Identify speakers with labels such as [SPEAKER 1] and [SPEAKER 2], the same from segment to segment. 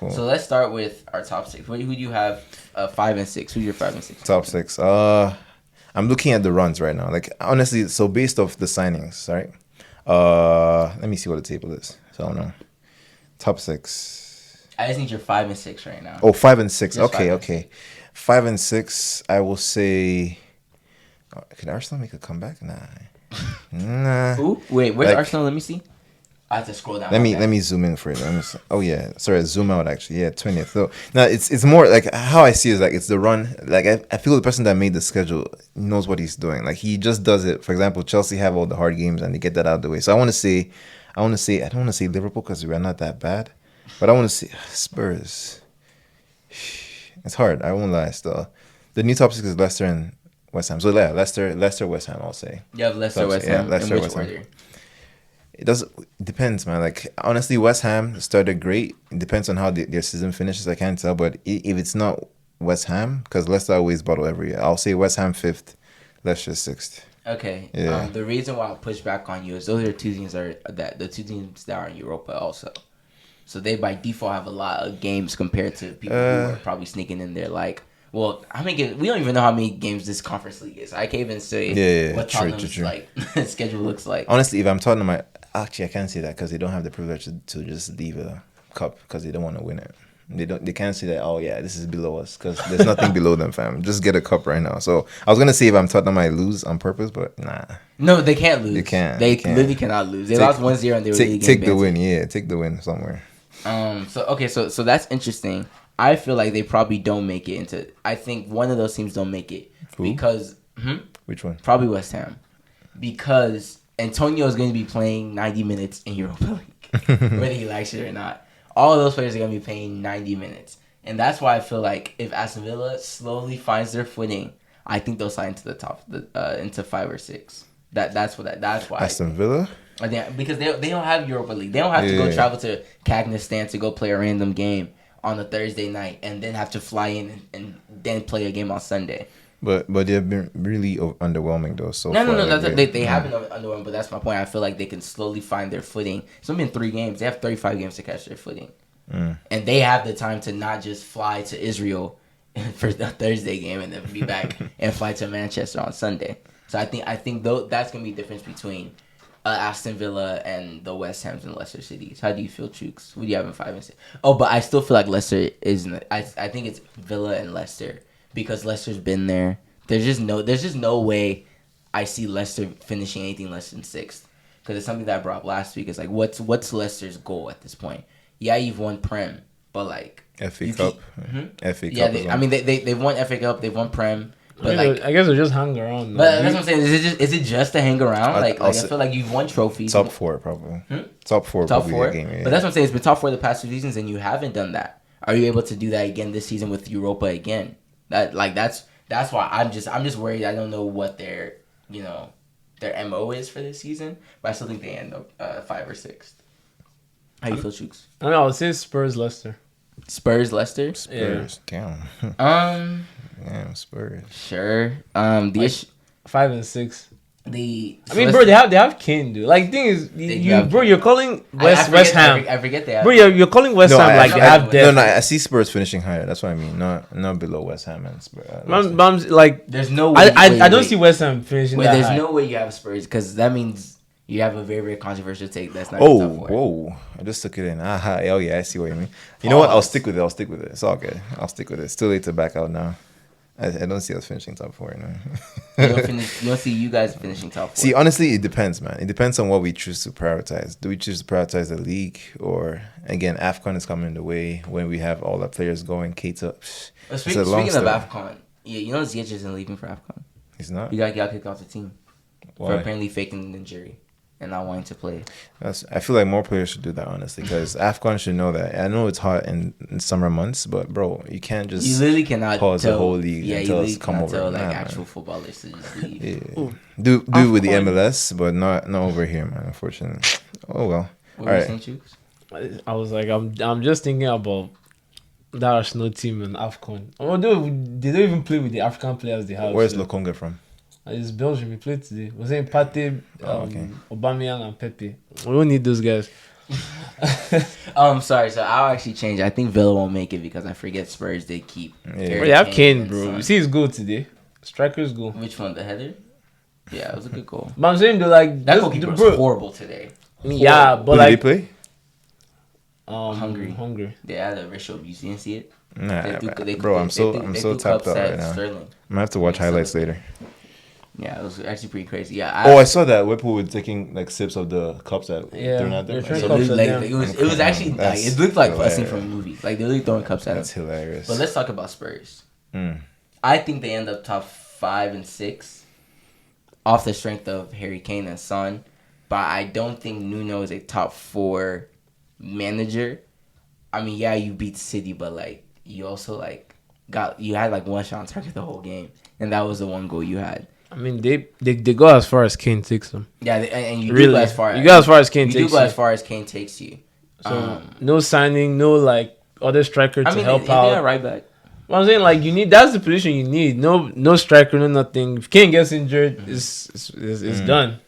[SPEAKER 1] Cool.
[SPEAKER 2] So let's start with our top six. Who do you have? 5 and 6. Who's your 5 and 6?
[SPEAKER 1] Top six. I'm looking at the runs right now. Like honestly, so based off the signings, right? Let me see what the table is. So I don't know. Top six.
[SPEAKER 2] I just need your 5 and 6 right now.
[SPEAKER 1] Oh, 5 and 6.
[SPEAKER 2] Just
[SPEAKER 1] Okay,
[SPEAKER 2] 5 and
[SPEAKER 1] okay. 5 and 6. I will say. Can Arsenal make a comeback? Nah.
[SPEAKER 2] Who? Wait, where's
[SPEAKER 1] Like-
[SPEAKER 2] Arsenal? Let me see. I have to scroll down.
[SPEAKER 1] Let me zoom in for it. Oh yeah, sorry, zoom out actually. Yeah, 20th. So now it's more like how I see it is like it's the run. Like I feel the person that made the schedule knows what he's doing. Like he just does it. For example, Chelsea have all the hard games and they get that out of the way. So I don't want to say Liverpool because we're not that bad, but I want to say Spurs. It's hard. I won't lie. Still, the new top six is Leicester and West Ham. So yeah, Leicester, West Ham. I'll say.
[SPEAKER 2] You have Leicester,
[SPEAKER 1] Top
[SPEAKER 2] West
[SPEAKER 1] six, yeah,
[SPEAKER 2] Ham.
[SPEAKER 1] Leicester,
[SPEAKER 2] In which
[SPEAKER 1] West Ham.
[SPEAKER 2] order?
[SPEAKER 1] It depends, man. Like honestly, West Ham started great. It depends on how their season finishes. I can't tell, but if it's not West Ham, because Leicester always bottle every year, I'll say West Ham 5th, Leicester 6th.
[SPEAKER 2] Okay.
[SPEAKER 1] Yeah.
[SPEAKER 2] The reason why I'll push back on you is those are two teams the two teams that are in Europa also. So they by default have a lot of games compared to people who are probably sneaking in there. Like, well, how many games? We don't even know how many games this conference league is. I can't even say what Tottenham's
[SPEAKER 1] true.
[SPEAKER 2] like schedule looks like.
[SPEAKER 1] Honestly, if I'm Tottenham, actually I can't say that because they don't have the privilege to just leave a cup because they don't want to win it. They can't say that. Oh yeah, this is below us because there's nothing below them, fam. Just get a cup right now. So I was gonna say if I'm Tottenham, I lose on purpose, but nah.
[SPEAKER 2] No, they can't lose.
[SPEAKER 1] They can't.
[SPEAKER 2] They literally cannot lose. They lost 1-0 and they were
[SPEAKER 1] take the win. Yeah, take the win somewhere.
[SPEAKER 2] So that's interesting. I feel like they probably don't make it into. I think one of those teams don't make it because
[SPEAKER 1] Which one?
[SPEAKER 2] probably West Ham, because Antonio is going to be playing 90 minutes in Europa League, whether he likes it or not. All of those players are going to be playing 90 minutes, and that's why I feel like if Aston Villa slowly finds their footing, I think they'll slide into the top, into 5 or 6. That's why
[SPEAKER 1] Aston Villa.
[SPEAKER 2] I think because they don't have Europa League. They don't have to go travel to Kazakhstan to go play a random game on a Thursday night and then have to fly in and then play a game on Sunday.
[SPEAKER 1] But they've been really underwhelming though. So
[SPEAKER 2] No.
[SPEAKER 1] far,
[SPEAKER 2] They have been underwhelming, but that's my point. I feel like they can slowly find their footing. It's only been 3 games. They have 35 games to catch their footing, and they have the time to not just fly to Israel for the Thursday game and then be back and fly to Manchester on Sunday. So I think though that's gonna be the difference between Aston Villa and the West Hams and Leicester Cities. How do you feel, Chooks? Who do you have in 5 and 6? Oh, but I still feel like Leicester isn't. I think it's Villa and Leicester because Leicester's been there. There's just no way I see Leicester finishing anything less than 6th because it's something that I brought up last week. It's like what's Leicester's goal at this point? Yeah, you've won Prem, but like
[SPEAKER 1] FA Cup. FA Cup.
[SPEAKER 2] Yeah, they've won FA Cup, they've won Prem. But
[SPEAKER 3] I guess they just hang around.
[SPEAKER 2] But that's what I'm saying. Is it just to hang around? I
[SPEAKER 1] say
[SPEAKER 2] feel like you've won trophies.
[SPEAKER 1] Top 4 probably. Top 4
[SPEAKER 2] Top
[SPEAKER 1] probably
[SPEAKER 2] 4.
[SPEAKER 1] a game. Yeah.
[SPEAKER 2] But that's what I'm saying. It's been top 4 the past 2 seasons, and you haven't done that. Are you able to do that again this season with Europa again? That's why I'm just worried. I don't know what their MO is for this season, but I still think they end up 5 or 6th. How you feel, Chooks?
[SPEAKER 3] I don't know. I would say Spurs, Leicester.
[SPEAKER 2] Spurs, Leicester.
[SPEAKER 1] Spurs.
[SPEAKER 2] Yeah.
[SPEAKER 1] Damn. Damn, Spurs.
[SPEAKER 2] Sure.
[SPEAKER 3] 5 and 6.
[SPEAKER 2] Bro,
[SPEAKER 3] They have Kane, dude. Like, the thing is, you're calling West Ham.
[SPEAKER 2] I forget that.
[SPEAKER 3] Bro, you're calling West Ham like they have depth.
[SPEAKER 1] No, I see Spurs finishing higher. That's what I mean. Not below West Ham and Spurs.
[SPEAKER 2] There's no way.
[SPEAKER 3] I don't see West Ham finishing that
[SPEAKER 2] There's
[SPEAKER 3] high.
[SPEAKER 2] no way you have Spurs because that means you have a very, very controversial take. That's not. Tough for.
[SPEAKER 1] Whoa! I just took it in. Oh yeah, I see what you mean. You know what? I'll stick with it. It's all good. I'll stick with it. It's too late to back out now. I don't see us finishing top 4. No.
[SPEAKER 2] You don't see you guys finishing top 4.
[SPEAKER 1] See, honestly, it depends, man. It depends on what we choose to prioritize. Do we choose to prioritize the league, or again, AFCON is coming the way when we have all the players going? Keita.
[SPEAKER 2] Speaking of AFCON, you know Ziyech isn't leaving for AFCON.
[SPEAKER 1] He's not.
[SPEAKER 2] He got kicked off the team
[SPEAKER 1] Why?
[SPEAKER 2] for apparently faking an injury and not wanting to play.
[SPEAKER 1] I feel like more players should do that, honestly, because AFCON should know that. I know it's hot in summer months, but bro, you can't just
[SPEAKER 2] you literally cannot
[SPEAKER 1] pause
[SPEAKER 2] tell,
[SPEAKER 1] the whole league until it's come over.
[SPEAKER 2] Tell,
[SPEAKER 1] Nah,
[SPEAKER 2] actual footballers to just leave.
[SPEAKER 1] Yeah. Do it with the MLS, but not over here, man. Unfortunately. Oh well.
[SPEAKER 2] What
[SPEAKER 1] All
[SPEAKER 2] were
[SPEAKER 1] right.
[SPEAKER 2] you saying, Chooks?
[SPEAKER 3] I was like, I'm just thinking about that Arsenal team in AFCON. Although they don't even play with the African players they have.
[SPEAKER 1] Where's
[SPEAKER 3] so.
[SPEAKER 1] Lokonga from?
[SPEAKER 3] It's Belgium. He played today. Was it Pate,
[SPEAKER 1] okay.
[SPEAKER 3] Aubameyang, and Pepe? We don't need those guys.
[SPEAKER 2] Sorry. So I'll actually change. I think Villa won't make it because I forget Spurs. They keep.
[SPEAKER 3] Bro, they have Kane, bro. You see his goal today. Striker's goal.
[SPEAKER 2] Which one? The header? Yeah, it was a good goal.
[SPEAKER 3] But I'm saying though, like
[SPEAKER 2] that goalkeeper was horrible today.
[SPEAKER 3] Yeah, but
[SPEAKER 1] Who
[SPEAKER 3] like
[SPEAKER 1] did they play?
[SPEAKER 3] Hungry.
[SPEAKER 2] They had a ratio. You didn't see it?
[SPEAKER 1] Nah, bro. I'm so tapped out right now.
[SPEAKER 2] Sterling.
[SPEAKER 1] I'm gonna have to watch highlights later.
[SPEAKER 2] Yeah, it was actually pretty crazy. Yeah.
[SPEAKER 1] I saw that Whipple was taking like sips of the cups that they're not there.
[SPEAKER 2] It was actually like, it looked like a scene from a movie. Like they're really throwing cups at
[SPEAKER 1] That's hilarious.
[SPEAKER 2] But let's talk about Spurs. I think they end up top 5 and 6 off the strength of Harry Kane and Son. But I don't think Nuno is a top 4 manager. I mean, yeah, you beat City, but like you also like you had like one shot on target the whole game, and that was the one goal you had.
[SPEAKER 3] I mean, they go as far as Kane takes them.
[SPEAKER 2] Yeah, and you
[SPEAKER 3] really
[SPEAKER 2] do go as far.
[SPEAKER 3] You go as far as Kane takes you.
[SPEAKER 2] You do go as far as Kane takes you.
[SPEAKER 3] So no signing, no like other striker to help out.
[SPEAKER 2] Yeah, right back.
[SPEAKER 3] Well, I'm saying like you need that's the position you need. No striker, no nothing. If Kane gets injured, it's done.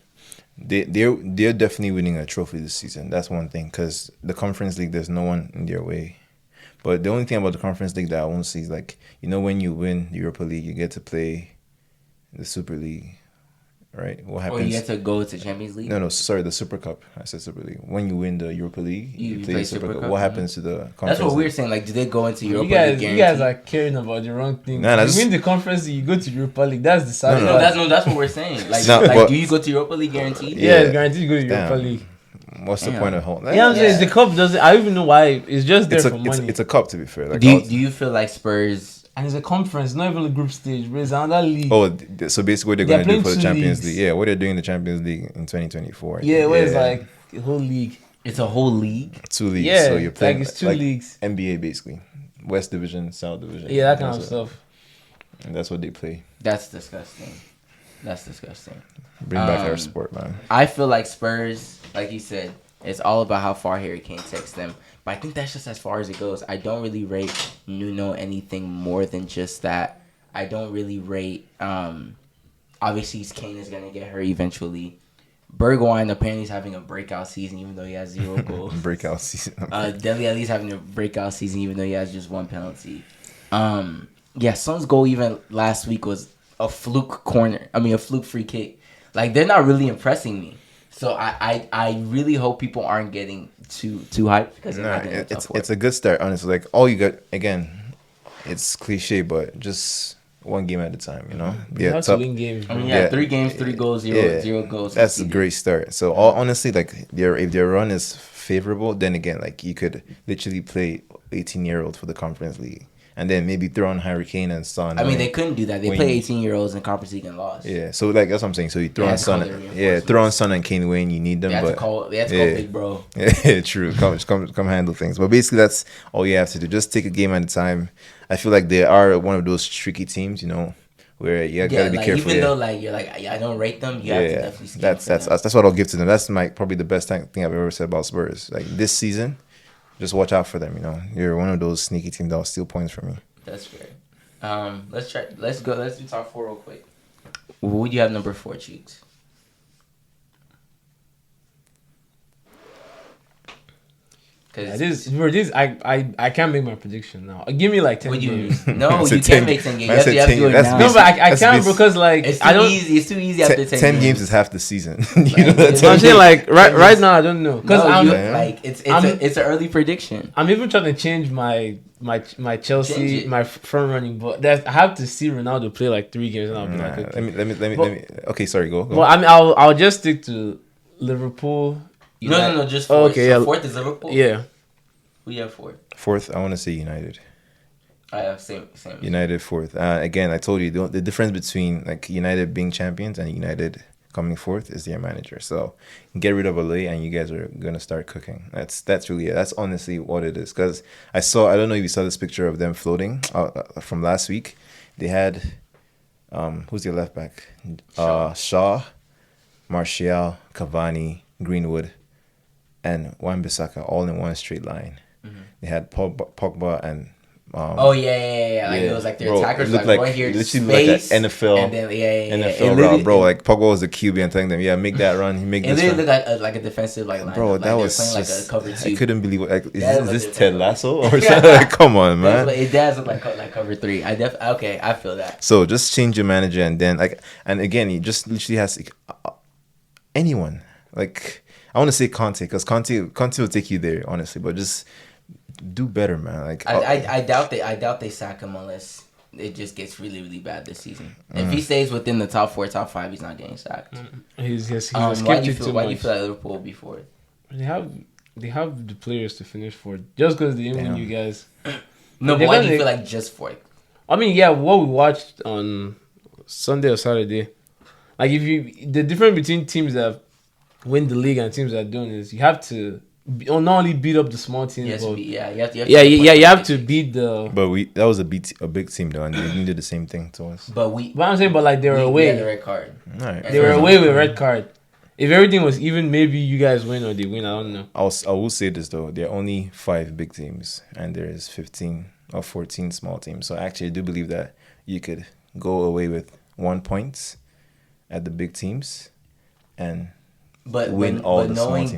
[SPEAKER 1] They're definitely winning a trophy this season. That's one thing because the Conference League, there's no one in their way. But the only thing about the Conference League that I won't see is like when you win the Europa League, you get to play the Super League, right? What happens?
[SPEAKER 2] Or you get to go to Champions League?
[SPEAKER 1] No, sorry, the Super Cup. I said Super League. When you win the Europa League, you play the Super Cup. What happens to the Conference
[SPEAKER 2] That's what
[SPEAKER 1] League?
[SPEAKER 2] we're saying. Like, do they go into Europa League?
[SPEAKER 3] You guys are caring about the wrong thing.
[SPEAKER 1] Nah,
[SPEAKER 3] you win the Conference League, you go to Europa League. That's the sad
[SPEAKER 2] that's what we're saying. Like, do you go to Europa League guaranteed?
[SPEAKER 3] Yeah, it's guaranteed you go to Europa League.
[SPEAKER 1] What's the point of home?
[SPEAKER 3] Yeah, I'm saying the cup doesn't. I don't even know why. It's just there for money.
[SPEAKER 1] It's a cup, to be fair. Like,
[SPEAKER 2] do you feel like Spurs?
[SPEAKER 3] And it's a conference, not even a group stage, but it's another league.
[SPEAKER 1] Oh, so basically what they're going to do for the Champions League. Yeah, what they're doing in the Champions League in 2024.
[SPEAKER 3] Yeah, where it's like a whole league.
[SPEAKER 2] It's a whole league?
[SPEAKER 1] 2 leagues.
[SPEAKER 3] Yeah,
[SPEAKER 1] so you're playing
[SPEAKER 3] like it's 2 leagues.
[SPEAKER 1] NBA, basically. West Division, South Division.
[SPEAKER 3] Yeah, that kind of stuff.
[SPEAKER 1] And that's what they play.
[SPEAKER 2] That's disgusting.
[SPEAKER 1] Bring back our sport, man.
[SPEAKER 2] I feel like Spurs, like you said, it's all about how far Harry Kane takes them. But I think that's just as far as it goes. I don't really rate Nuno anything more than just that. I don't really rate... obviously, Kane is going to get hurt eventually. Bergwijn apparently is having a breakout season even though he has 0 goals.
[SPEAKER 1] Breakout season.
[SPEAKER 2] Dele Alli's having a breakout season even though he has just 1 penalty. Son's goal even last week was a fluke free kick. Like, they're not really impressing me. So I really hope people aren't getting too hyped because
[SPEAKER 1] it's a good start, honestly. Like all you got again, it's cliche, but just one game at a time,
[SPEAKER 3] Yeah, to win games.
[SPEAKER 2] I mean, 3 games, 3 goals, 0 goals.
[SPEAKER 1] That's a great start. So honestly, like if their run is favorable, then again, like you could literally play 18-year-olds for the Conference League. And then maybe throw on Harry Kane and Son.
[SPEAKER 2] I mean, they couldn't do that. They play 18-year-olds in Conference League and lost.
[SPEAKER 1] Yeah, so like that's what I'm saying. So you throw on Son, throw on Son and Kane when you need them. They have to call
[SPEAKER 2] big bro.
[SPEAKER 1] Yeah, true. Come handle things. But basically, that's all you have to do. Just take a game at a time. I feel like they are one of those tricky teams, where you gotta be careful.
[SPEAKER 2] Even though you're like I don't rate them, you have to definitely scheme
[SPEAKER 1] that's what I'll give to them. That's probably the best thing I've ever said about Spurs. Like this season, just watch out for them. You're one of those sneaky teams that'll steal points from you.
[SPEAKER 2] That's fair. Let's go. Let's do top 4 real quick. Who would you have number 4, Cheeks?
[SPEAKER 3] I can't make my prediction now. Give me like 10 games.
[SPEAKER 2] No, you can't make 10 games. You have to do it now.
[SPEAKER 3] No, but I can't because like
[SPEAKER 2] it's too easy. It's too easy after 10
[SPEAKER 1] games is half the season.
[SPEAKER 3] I'm saying like right now I don't know because
[SPEAKER 2] it's an early prediction.
[SPEAKER 3] I'm even trying to change my Chelsea my front running, but I have to see Ronaldo play like 3 games and I'll be like, okay.
[SPEAKER 1] Let me. Okay, sorry, go.
[SPEAKER 3] Well, I mean, I'll just stick to Liverpool.
[SPEAKER 2] No, just 4th.
[SPEAKER 3] Okay,
[SPEAKER 2] so 4th is Liverpool?
[SPEAKER 3] Yeah.
[SPEAKER 2] Who you have 4th?
[SPEAKER 1] 4th, I want to say United.
[SPEAKER 2] I have same.
[SPEAKER 1] United 4th. Again, I told you, the difference between like United being champions and United coming 4th is their manager. So get rid of Ole and you guys are going to start cooking. That's really it. That's honestly what it is. Because I don't know if you saw this picture of them floating from last week. They had, who's their left back? Shaw, Martial, Cavani, Greenwood, and Wan-Bissaka all in one straight line. Mm-hmm. They had Pogba and
[SPEAKER 2] Like it was like their attackers
[SPEAKER 1] looked
[SPEAKER 2] like
[SPEAKER 1] right
[SPEAKER 2] here to
[SPEAKER 1] literally
[SPEAKER 2] space,
[SPEAKER 1] like an NFL,
[SPEAKER 2] and then
[SPEAKER 1] NFL route, bro. Like Pogba was the QB and telling them, yeah, make that run. He make this.
[SPEAKER 2] It looked like a defensive like
[SPEAKER 1] bro.
[SPEAKER 2] lineup.
[SPEAKER 1] That
[SPEAKER 2] like
[SPEAKER 1] was
[SPEAKER 2] playing
[SPEAKER 1] just,
[SPEAKER 2] like a cover 2.
[SPEAKER 1] I couldn't believe like is this
[SPEAKER 2] like
[SPEAKER 1] Ted Lasso or something? Like, come on, man.
[SPEAKER 2] It does look like cover 3. I feel that.
[SPEAKER 1] So just change your manager and then and again, he just literally has anyone. Like I want to say Conte because Conte will take you there honestly, but just do better, man. Like
[SPEAKER 2] I doubt they sack him unless it just gets really, really bad this season. If he stays within the top 4, top 5, he's not getting sacked.
[SPEAKER 3] He's
[SPEAKER 2] why do you feel like Liverpool will be fourth?
[SPEAKER 3] They have the players to finish fourth. Just because they didn't win you guys.
[SPEAKER 2] No, but why do you feel like just fourth?
[SPEAKER 3] I mean, yeah, what we watched on Sunday or Saturday, like the difference between teams that win the league and teams that don't is you have to not only beat up the small teams, but
[SPEAKER 2] you have
[SPEAKER 3] to beat the.
[SPEAKER 1] But that was a big team though, and they did the same thing to us.
[SPEAKER 2] But
[SPEAKER 3] I'm saying, but like they were away.
[SPEAKER 2] We had the red card.
[SPEAKER 1] Right.
[SPEAKER 3] They were away with red card. If everything was even, maybe you guys win or they win. I don't know.
[SPEAKER 1] I will say this though: there are only 5 big teams, and there is 15 or 14 small teams. So actually, I do believe that you could go away with 1 point at the big teams, and win all the small teams.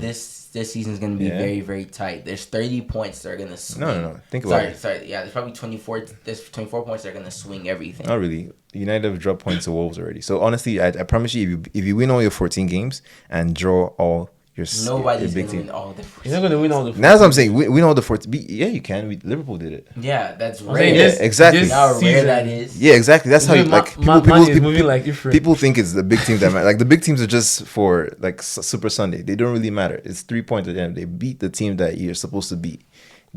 [SPEAKER 2] This season is going to be very, very tight. There's 30 points that are going to swing.
[SPEAKER 1] No. Think about it.
[SPEAKER 2] Sorry. Yeah, there's probably 24. There's 24 points that are going to swing everything.
[SPEAKER 1] Not really. United have dropped points to Wolves already. So honestly, I promise you, if you win all your 14 games and draw all your
[SPEAKER 2] nobody's going to win all the 14.
[SPEAKER 3] You're not going to win all the 14.
[SPEAKER 1] That's what I'm saying. Win all the 14. Yeah, you can. Liverpool did it.
[SPEAKER 2] Yeah, that's rare.
[SPEAKER 1] Yeah, exactly.
[SPEAKER 2] How rare that is.
[SPEAKER 1] Yeah, exactly. That's how you like people think it's the big teams that matter. Like the big teams are just for like Super Sunday. They don't really matter. It's 3 points at the end. They beat the team that you're supposed to beat.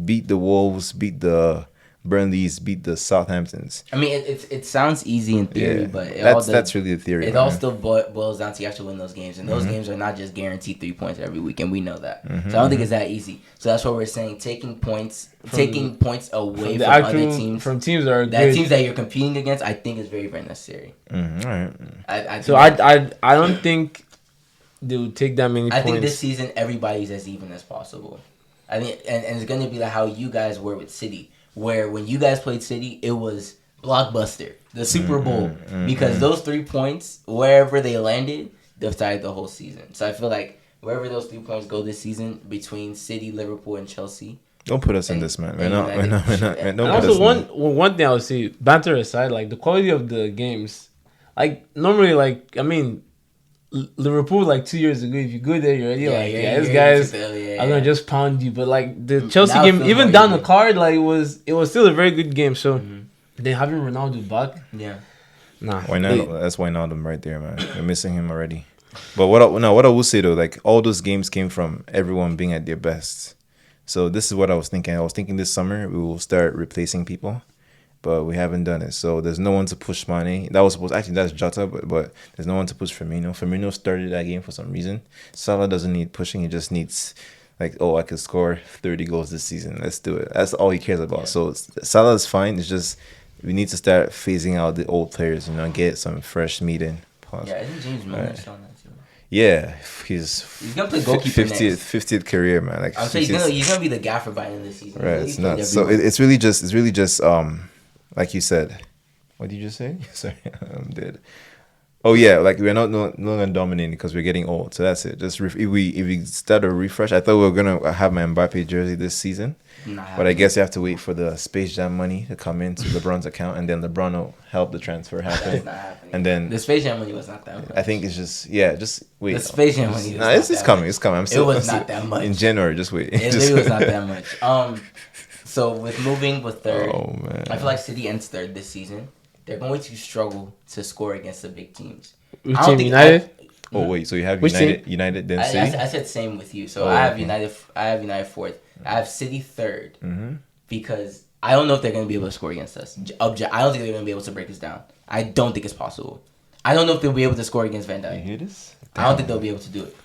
[SPEAKER 1] Beat the Wolves. Beat the Burnleys. Beat the Southamptons.
[SPEAKER 2] I mean, it sounds easy in theory, but
[SPEAKER 1] that's really the theory.
[SPEAKER 2] It all still boils down to you have to win those games, and those games are not just guaranteed 3 points every week, and we know that. So I don't think it's that easy. So that's what we're saying: taking points away from other teams,
[SPEAKER 3] from teams that are
[SPEAKER 2] teams that you're competing against. I think is very, very necessary.
[SPEAKER 1] All right.
[SPEAKER 3] I don't think they would take that many points.
[SPEAKER 2] I think this season everybody's as even as possible. I think, and it's going to be like how you guys were with City, where when you guys played City, it was blockbuster, the Super Bowl, because those 3 points, wherever they landed, decided the whole season. So I feel like wherever those 3 points go this season between City, Liverpool, and Chelsea. Don't
[SPEAKER 1] put us in this, man. We're not.
[SPEAKER 3] And also, one thing I would say, banter aside, like the quality of the games, like normally, like I mean, Liverpool like 2 years ago, if you go there, you're already these guys are gonna just pound you. But like the Chelsea game, even down the card, like it was still a very good game. So they having Ronaldo back,
[SPEAKER 1] why not? That's Wijnaldum right there, man. We're missing him already. But what I will say though, like all those games came from everyone being at their best. So this is what I was thinking. I was thinking this summer we will start replacing people. But we haven't done it. So there's no one to push Mane. That's Jota, but there's no one to push Firmino. Firmino started that game for some reason. Salah doesn't need pushing. He just needs, I could score 30 goals this season. Let's do it. That's all he cares about. Yeah. So Salah is fine. It's just we need to start phasing out the old players, get some fresh meat in. Pause.
[SPEAKER 2] Yeah, isn't James Milner still on that too?
[SPEAKER 1] Yeah, he's
[SPEAKER 2] gonna play goalkeeper
[SPEAKER 1] 50th career, man. Like
[SPEAKER 2] I'm saying he's gonna be the gaffer by the end of the season.
[SPEAKER 1] Right, it's not. So it's really just like you said, what did you just say? Sorry, I'm dead. Oh yeah, like we're not no longer dominating because we're getting old. So that's it. Just if we start a refresh, I thought we were gonna have my Mbappe jersey this season, but I guess you have to wait for the Space Jam money to come into LeBron's account, and then LeBron will help the transfer happen.
[SPEAKER 2] That's not happening.
[SPEAKER 1] And then
[SPEAKER 2] the Space Jam money was not that much.
[SPEAKER 1] I think it's just wait. The
[SPEAKER 2] Space Jam money.
[SPEAKER 1] It's coming. It's coming.
[SPEAKER 2] It was not that much
[SPEAKER 1] in January. Just wait.
[SPEAKER 2] It was not that much. So with moving with third, I feel like City ends third this season. They're going to struggle to score against the big teams.
[SPEAKER 3] Which team, United?
[SPEAKER 1] So you have United then City?
[SPEAKER 2] I said same with you. So I have United. I have United fourth. I have City third because I don't know if they're going to be able to score against us. I don't think they're going to be able to break us down. I don't think it's possible. I don't know if they'll be able to score against Van Dijk.
[SPEAKER 1] You hear this?
[SPEAKER 2] I don't think they'll be able to do it.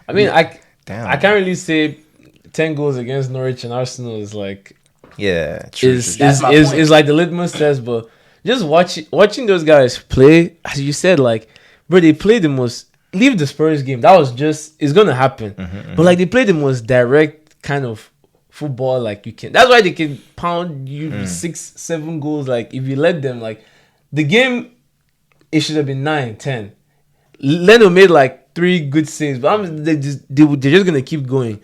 [SPEAKER 3] I mean, I can't really say 10 goals against Norwich and Arsenal is like.
[SPEAKER 1] Yeah, true.
[SPEAKER 3] Is like the litmus test, but just watching those guys play, as you said, like, bro, they play the most. Leave the Spurs game. That was just it's gonna happen, but like they play the most direct kind of football like you can. That's why they can pound you 6-7 goals. Like if you let them, like the game, it should have been 9-10. Leno made like 3 good saves, but they're just gonna keep going.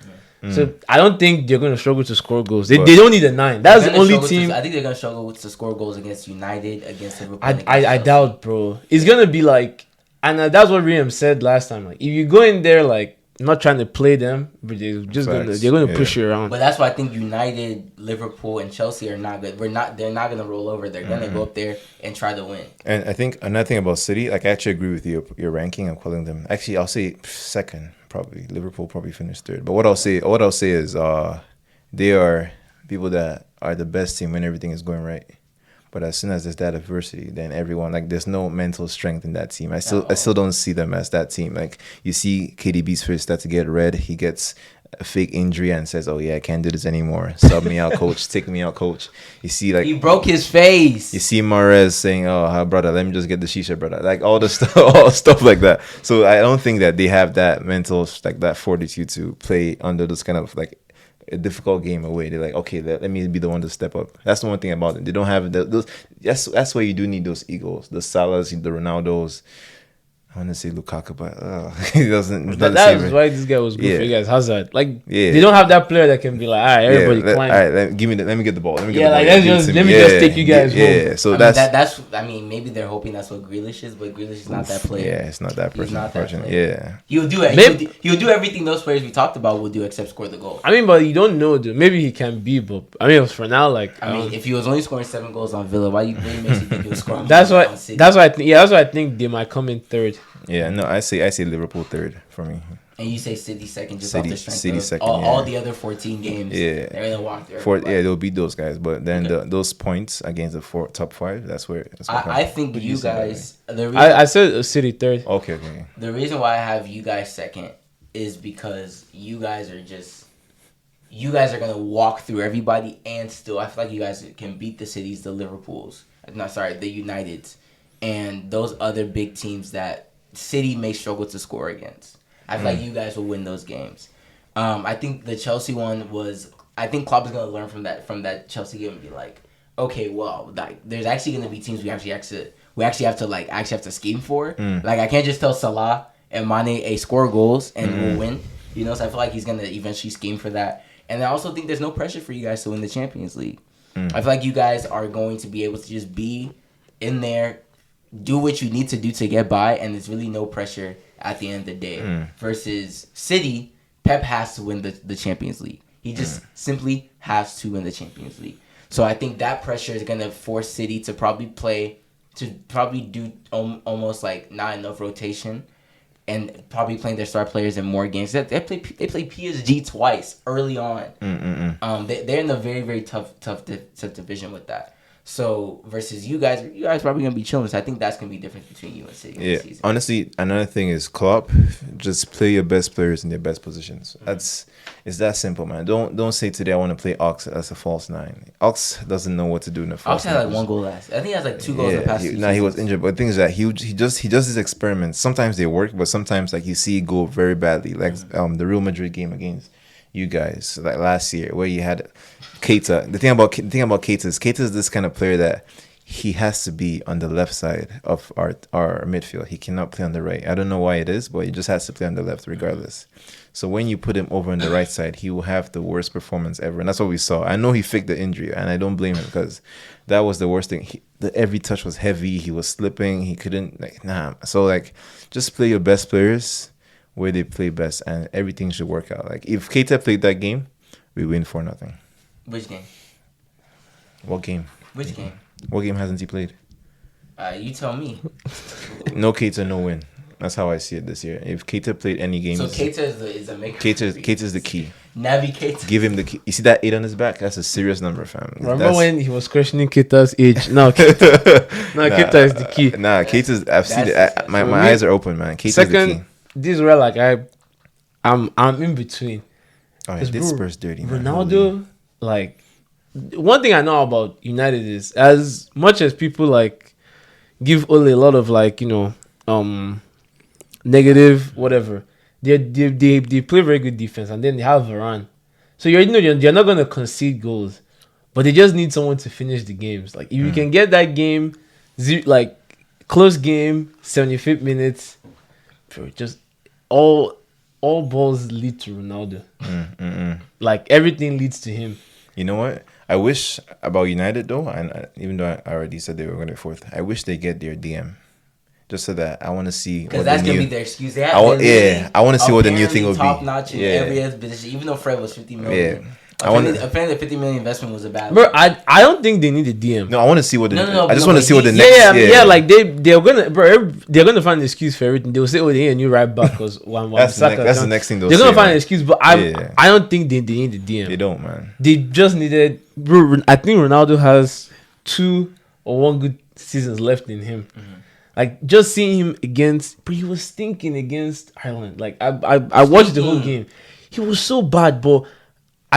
[SPEAKER 3] So I don't think they're gonna struggle to score goals. They don't need a 9. That's the only team.
[SPEAKER 2] I think they're gonna struggle to score goals against United, against Liverpool.
[SPEAKER 3] I doubt, bro. It's gonna be like, and that's what Riem said last time. Like if you go in there like not trying to play them, but they're gonna push you around.
[SPEAKER 2] But that's why I think United, Liverpool, and Chelsea are not good. They're not gonna roll over. They're gonna go up there and try to win.
[SPEAKER 1] And I think another thing about City, like I actually agree with your ranking. I'm calling them. Actually, I'll say second. Probably Liverpool probably finished third. But what I'll say is they are people that are the best team when everything is going right. But as soon as there's that adversity, then everyone, like, there's no mental strength in that team. I still don't see them as that team. Like, you see KDB's face start to get red. He gets a fake injury and says, "Oh yeah, I can't do this anymore. Sub me out, coach. Take me out, coach." You see, like,
[SPEAKER 2] he broke his face.
[SPEAKER 1] You see Mahrez saying, "Oh, brother, let me just get the shisha, brother." Like all the stuff, all stuff like that. So I don't think that they have that mental, like that fortitude to play under those kind of like a difficult game away. They're like, okay, let me be the one to step up. That's the one thing about them. They don't have those. That's why you do need those egos, the Salahs, the Ronaldos. I want to say Lukaku, but he doesn't.
[SPEAKER 3] That's why this guy was good for you guys. Hazard, like, they don't have that player that can be like, all right, everybody climb. All right, let me get the ball. Let me just
[SPEAKER 1] take you guys home. Yeah, so
[SPEAKER 2] that's. I mean, maybe they're hoping that's what Grealish is, but Grealish is not that player.
[SPEAKER 1] Yeah, it's not that person. He's not that player. Yeah,
[SPEAKER 2] he'll do it. He'll do everything those players we talked about will do except score the goal.
[SPEAKER 3] I mean, but you don't know, dude. Maybe he can be, but I mean, for now, like,
[SPEAKER 2] I mean, if he was only scoring 7 goals on Villa, what makes you think he was scoring?
[SPEAKER 3] That's why I think they might come in third.
[SPEAKER 1] Yeah, no, I say Liverpool third for me.
[SPEAKER 2] And you say City second, just off the strength
[SPEAKER 1] City
[SPEAKER 2] of
[SPEAKER 1] second,
[SPEAKER 2] all the other 14 games. Yeah, they're gonna walk there.
[SPEAKER 1] They'll beat those guys, but then those points against the top 5, that's where.
[SPEAKER 2] I think you guys.
[SPEAKER 3] I said City third.
[SPEAKER 1] Okay.
[SPEAKER 2] The reason why I have you guys second is because you guys are gonna walk through everybody, and still I feel like you guys can beat the Cities, the Liverpools, the Uniteds, and those other big teams that City may struggle to score against. I feel like you guys will win those games. I think the Chelsea one was. I think Klopp is gonna learn from that Chelsea game and be like, okay, well, like there's actually gonna be teams we actually have to scheme for. Like I can't just tell Salah and Mane score goals and we'll win. You know, so I feel like he's gonna eventually scheme for that. And I also think there's no pressure for you guys to win the Champions League. I feel like you guys are going to be able to just be in there, do what you need to do to get by, and there's really no pressure at the end of the day. Versus City, Pep has to win the Champions League. He just simply has to win the Champions League. So I think that pressure is going to force City to probably do almost like not enough rotation and probably playing their star players in more games. They play PSG twice early on. They're in a very, very tough division with that. So versus you guys probably gonna be chilling. So I think that's gonna be different between you and City.
[SPEAKER 1] Yeah, this honestly, another thing is Klopp. Just play your best players in their best positions. It's that simple, man. Don't say today I want to play Ox as a false 9. Ox doesn't know what to do in the false 9.
[SPEAKER 2] Ox had like 1 goal last. I think he has like 2 goals in the past.
[SPEAKER 1] He was injured, but the thing is that he does these experiments. Sometimes they work, but sometimes like you see it go very badly. Like the Real Madrid game against you guys like last year where you had Keita. The thing about Keita is this kind of player that he has to be on the left side of our midfield. He cannot play on the right. I don't know why it is, but he just has to play on the left regardless. So when you put him over on the right side, he will have the worst performance ever. And that's what we saw. I know he faked the injury, and I don't blame him because that was the worst thing. Every touch was heavy. He was slipping. He couldn't, So, just play your best players where they play best, and everything should work out. Like, if Keita played that game, we win 4-0.
[SPEAKER 2] Which game?
[SPEAKER 1] What game?
[SPEAKER 2] Which game?
[SPEAKER 1] What game hasn't he played?
[SPEAKER 2] You tell me.
[SPEAKER 1] No Keita, no win. That's how I see it this year. If Keita played any games,
[SPEAKER 2] so Keita is the maker.
[SPEAKER 1] Keita is the key.
[SPEAKER 2] Navi Keita.
[SPEAKER 1] Give him the key. You see that 8 on his back? That's a serious number, fam.
[SPEAKER 3] Remember when he was questioning Keita's age? No, Keita is the key.
[SPEAKER 1] Keita's. I've seen it. My eyes are open, man. Keita's the key.
[SPEAKER 3] This is where I'm in between.
[SPEAKER 1] Oh, he did Spurs dirty.
[SPEAKER 3] Ronaldo, one thing I know about United is as much as people give Ole a lot of negative whatever, they play very good defense, and then they have Varane. So you already know you're not gonna concede goals, but they just need someone to finish the games. Like if you can get that game, like close game, 75th minutes, bro, just all balls lead to Ronaldo. Like everything leads to him.
[SPEAKER 1] You know what? I wish about United though, and even though I already said they were going to be fourth, I wish they get their DM, just so that I want to see.
[SPEAKER 2] Because that's gonna be their excuse.
[SPEAKER 1] I want to see what the new thing will be.
[SPEAKER 2] Top notch in every other position, even though Fred was 50 million.
[SPEAKER 1] Yeah.
[SPEAKER 2] Apparently, the 50 million investment was a bad.
[SPEAKER 3] Bro, I don't think they need a DM.
[SPEAKER 1] No, I want to see what the.
[SPEAKER 2] No,
[SPEAKER 1] I just want to see what the next.
[SPEAKER 3] Like they're gonna find an excuse for everything. They'll say, "Oh, they need a new right back," because that's
[SPEAKER 1] the next thing
[SPEAKER 3] they're gonna find an excuse. But I don't think they need a DM.
[SPEAKER 1] They don't, man.
[SPEAKER 3] They just needed. Bro, I think Ronaldo has 2 or 1 good seasons left in him. Like just seeing him against, but he was stinking against Ireland. Like I watched the whole game. He was so bad, but.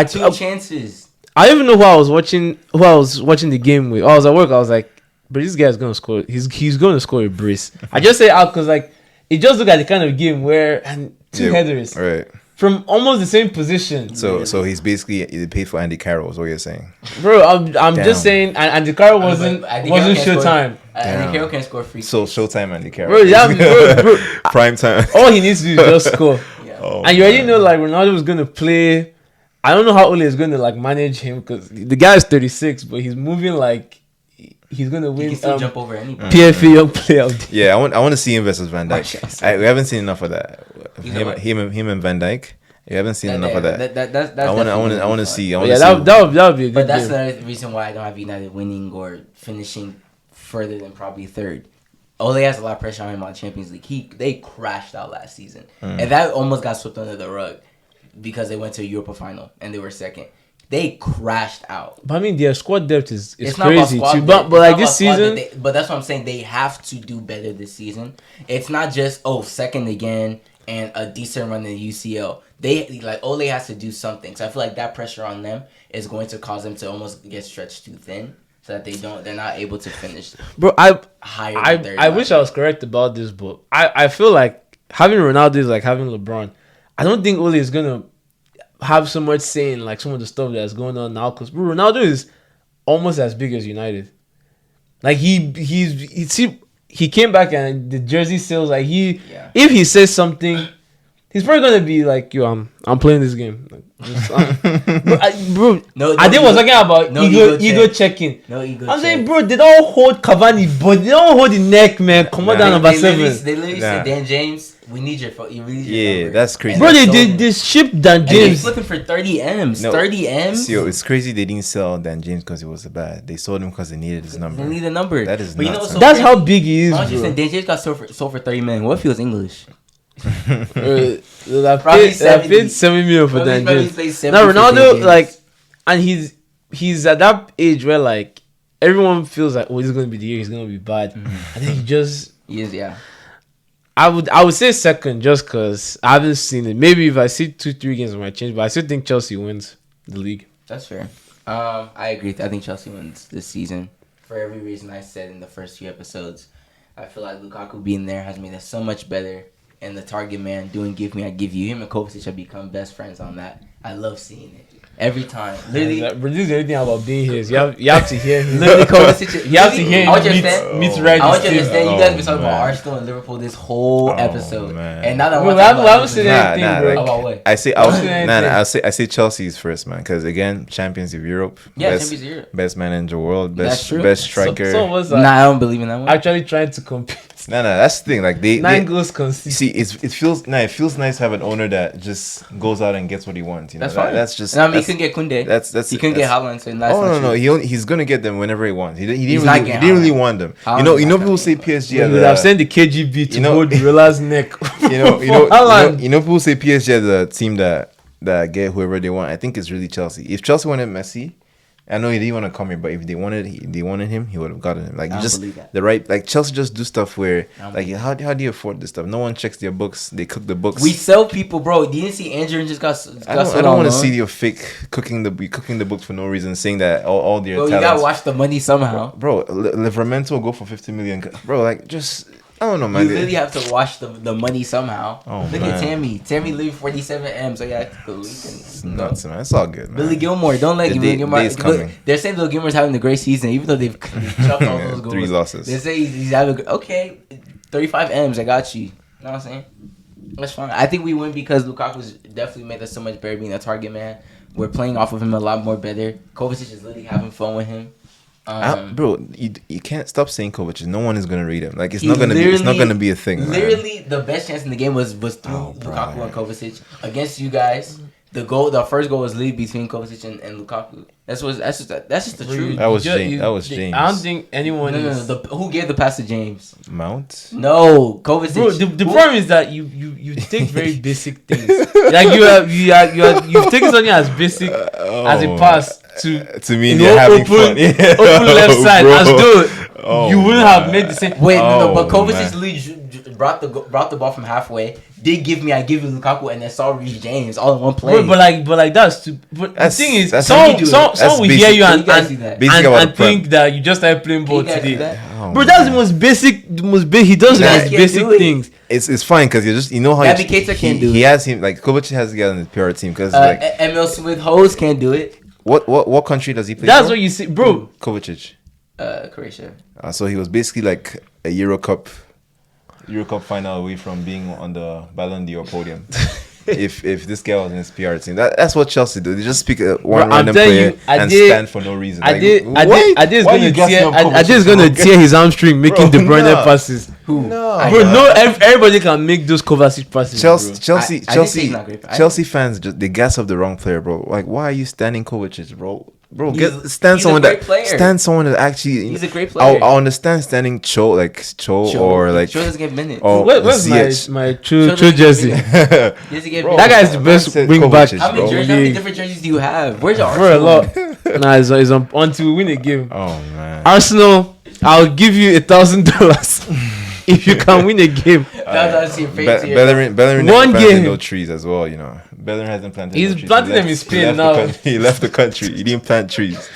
[SPEAKER 2] Two chances.
[SPEAKER 3] I don't even know who I was watching the game with. I was at work. I was like, but this guy's gonna score. He's gonna score a brace. I just say out because like it just looked like the kind of game where two headers from almost the same position.
[SPEAKER 1] So he's basically paid for Andy Carroll. Is what you're saying,
[SPEAKER 3] bro? I'm just saying. And Andy Carroll wasn't Showtime.
[SPEAKER 2] Andy Carroll can score free.
[SPEAKER 1] So Showtime Andy Carroll.
[SPEAKER 3] Bro,
[SPEAKER 1] prime time.
[SPEAKER 3] All he needs to do is just score. And you already know like Ronaldo was gonna play. I don't know how Ole is going to like manage him because the guy is 36, but he's moving like he's going to win.
[SPEAKER 2] He can still jump over anybody.
[SPEAKER 3] PFA Young Player of the
[SPEAKER 1] Yeah, I want to see him versus Van Dijk. We haven't seen enough of that. Him and Van Dijk. We haven't seen enough of that. I want to see. That
[SPEAKER 3] would be a good
[SPEAKER 2] But that's
[SPEAKER 3] game.
[SPEAKER 2] another reason why I don't have United winning or finishing further than probably third. Ole has a lot of pressure on him on Champions League. They crashed out last season, and that almost got swept under the rug. Because they went to a Europa final and they were second. They crashed out.
[SPEAKER 3] But I mean, their squad depth is
[SPEAKER 2] it's
[SPEAKER 3] crazy
[SPEAKER 2] too.
[SPEAKER 3] But like this season...
[SPEAKER 2] But that's what I'm saying. They have to do better this season. It's not just, second again and a decent run in the UCL. Ole has to do something. So I feel like that pressure on them is going to cause them to almost get stretched too thin. So that they're not able to finish.
[SPEAKER 3] Bro, I wish I was correct about this, but I feel like having Ronaldo is like having LeBron. I don't think Ole is gonna have so much say in like some of the stuff that's going on now because Ronaldo is almost as big as United. Like he came back and the jersey sales like if he says something, he's probably gonna be like, yo, I'm playing this game. Like, I think was talking about ego checking.
[SPEAKER 2] No ego.
[SPEAKER 3] I'm saying, bro, they don't hold Cavani, but they don't hold the neck, man. Come on down number 7.
[SPEAKER 2] They literally said, Dan James, we need your number.
[SPEAKER 1] That's crazy.
[SPEAKER 3] Bro, they shipped Dan James.
[SPEAKER 2] They're looking for 30 M's. 30 M's.
[SPEAKER 1] Yo, it's crazy they didn't sell Dan James because he was bad. They sold him because they needed his number.
[SPEAKER 2] They need a number.
[SPEAKER 1] That is nuts.
[SPEAKER 3] That's how big he is, bro.
[SPEAKER 2] Dan James got sold for 30 million. What if he was English?
[SPEAKER 3] I paid 7 million for Dan James. Now Ronaldo, like, and he's at that age where like everyone feels like, oh, this is gonna be the year he's gonna be bad, and then he is. I would say second just because I haven't seen it. Maybe if I see 2-3 games, I might change, but I still think Chelsea wins the league.
[SPEAKER 2] That's fair. I agree. I think Chelsea wins this season for every reason I said in the first few episodes. I feel like Lukaku being there has made us so much better. And the target man doing give me, I give you. Him and Kovacic have become best friends on that. I love seeing it. Every time. Literally.
[SPEAKER 3] But this is everything about being here. You have to hear him.
[SPEAKER 2] Literally, Kovacic.
[SPEAKER 3] You have to hear him meet right.
[SPEAKER 2] I want you to understand. You guys been talking about Arsenal and Liverpool this whole episode.
[SPEAKER 1] Man.
[SPEAKER 2] And now that
[SPEAKER 3] I haven't seen anything, bro.
[SPEAKER 2] About what?
[SPEAKER 1] I say Chelsea's first, man. Because again, champions of Europe.
[SPEAKER 2] Champions of Europe.
[SPEAKER 1] Best manager in the world. Best striker.
[SPEAKER 2] I don't believe in that one.
[SPEAKER 3] Actually trying to compete.
[SPEAKER 1] No, that's the thing. Like 9
[SPEAKER 3] goals conceded.
[SPEAKER 1] See, it feels nice to have an owner that just goes out and gets what he wants. You know,
[SPEAKER 2] that's fine.
[SPEAKER 1] That's just.
[SPEAKER 2] He couldn't get Koundé. He couldn't get Haaland. So
[SPEAKER 1] no. He's gonna get them whenever he wants. He didn't really want them. You know people say PSG.
[SPEAKER 3] Would have sent the KGB to hold Rilla's neck.
[SPEAKER 1] You know people say PSG are the team that get whoever they want. I think it's really Chelsea. If Chelsea wanted Messi. I know he didn't want to come here, but if they wanted him, he would have gotten him. Like just the right, like Chelsea just do stuff where like how do you afford this stuff? No one checks their books. They cook the books.
[SPEAKER 2] We sell people, bro. You didn't see Andrew just got.
[SPEAKER 1] I don't want to see your fake cooking the books for no reason, saying that all their.
[SPEAKER 2] Bro, you gotta watch the money somehow.
[SPEAKER 1] Bro, Livramento will go for 50 million. Bro, like just. I don't know,
[SPEAKER 2] You
[SPEAKER 1] man.
[SPEAKER 2] really have to wash the money somehow.
[SPEAKER 1] Oh,
[SPEAKER 2] Look
[SPEAKER 1] man.
[SPEAKER 2] at Tammy. Tammy leave 47 M's. So yeah, the league
[SPEAKER 1] It's
[SPEAKER 2] can
[SPEAKER 1] nuts, man. It's all good, man.
[SPEAKER 2] Billy Gilmore, don't let
[SPEAKER 1] The
[SPEAKER 2] Billy Gilmore.
[SPEAKER 1] day's coming.
[SPEAKER 2] They're saying Billy Gilmore's having a great season, even though they've chopped all those goals.
[SPEAKER 1] 3 losses.
[SPEAKER 2] They say he's having okay, 35 M's. I got you. You know what I'm saying? That's fine. I think we win because Lukaku's definitely made us so much better being a target man. We're playing off of him a lot more better. Kovacic is literally having fun with him.
[SPEAKER 1] Bro, you can't stop saying Kovacic. No one is gonna read him. Like it's not gonna be a thing.
[SPEAKER 2] Literally, the best chance in the game was through Lukaku and Kovacic against you guys. The first goal was lead between Kovacic and Lukaku. That's just the truth.
[SPEAKER 1] That was James.
[SPEAKER 3] I don't think anyone.
[SPEAKER 2] No. Who gave the pass to James?
[SPEAKER 1] Mount.
[SPEAKER 2] No, Kovacic.
[SPEAKER 3] Bro, the problem is that you take very basic things. Like you've taken something as basic as a pass
[SPEAKER 1] to me, they're having fun. Yeah.
[SPEAKER 3] Open left side,
[SPEAKER 1] bro.
[SPEAKER 3] as though you wouldn't have made the same.
[SPEAKER 2] Wait, no, but Kovacic's lead brought the ball from halfway. I give you Lukaku, and then saw Reece James all in one play.
[SPEAKER 3] But that's too. But the thing is, someone will
[SPEAKER 1] basic.
[SPEAKER 3] hear you and
[SPEAKER 1] think
[SPEAKER 3] that you just started playing ball today.
[SPEAKER 1] Oh,
[SPEAKER 3] bro, that's the most basic. He does the most basic things.
[SPEAKER 1] It's fine because you know how
[SPEAKER 2] Gabby Keita can't do it.
[SPEAKER 1] He has him like Kovacic has to get on his PR team because
[SPEAKER 2] Emil Smith Hose can't do it.
[SPEAKER 1] What country does he play?
[SPEAKER 3] That's
[SPEAKER 1] for?
[SPEAKER 3] what you see, bro.
[SPEAKER 1] Kovacic.
[SPEAKER 2] Croatia.
[SPEAKER 1] So he was basically like a Euro Cup final away from being on the Ballon d'Or podium. if this guy was in his PR team, that's what Chelsea do. They just pick one random player and stand for no reason.
[SPEAKER 3] Ade is gonna tear his hamstring making De Bruyne passes.
[SPEAKER 1] Who?
[SPEAKER 3] Everybody can make those Kovacic passes.
[SPEAKER 1] Chelsea fans they gas up the wrong player, bro. Like, why are you standing Kovacic, bro? Bro, stand someone that actually.
[SPEAKER 2] He's a great player.
[SPEAKER 1] I understand standing Cho or like.
[SPEAKER 2] Cho doesn't get minutes.
[SPEAKER 3] Where's my Cho jersey? That guy's the best wing back.
[SPEAKER 2] How many different jerseys do you have? Where's your
[SPEAKER 3] Arsenal?
[SPEAKER 2] Arsenal?
[SPEAKER 3] A lot. It's on until we win a game.
[SPEAKER 1] Oh man,
[SPEAKER 3] Arsenal, I'll give you $1,000 if you can win a game.
[SPEAKER 1] Bellerin
[SPEAKER 3] one game.
[SPEAKER 1] No trees as well, you know. Bellerin hasn't planted.
[SPEAKER 3] He's
[SPEAKER 1] no trees.
[SPEAKER 3] planting them in Spain now.
[SPEAKER 1] He left the country. He didn't plant trees.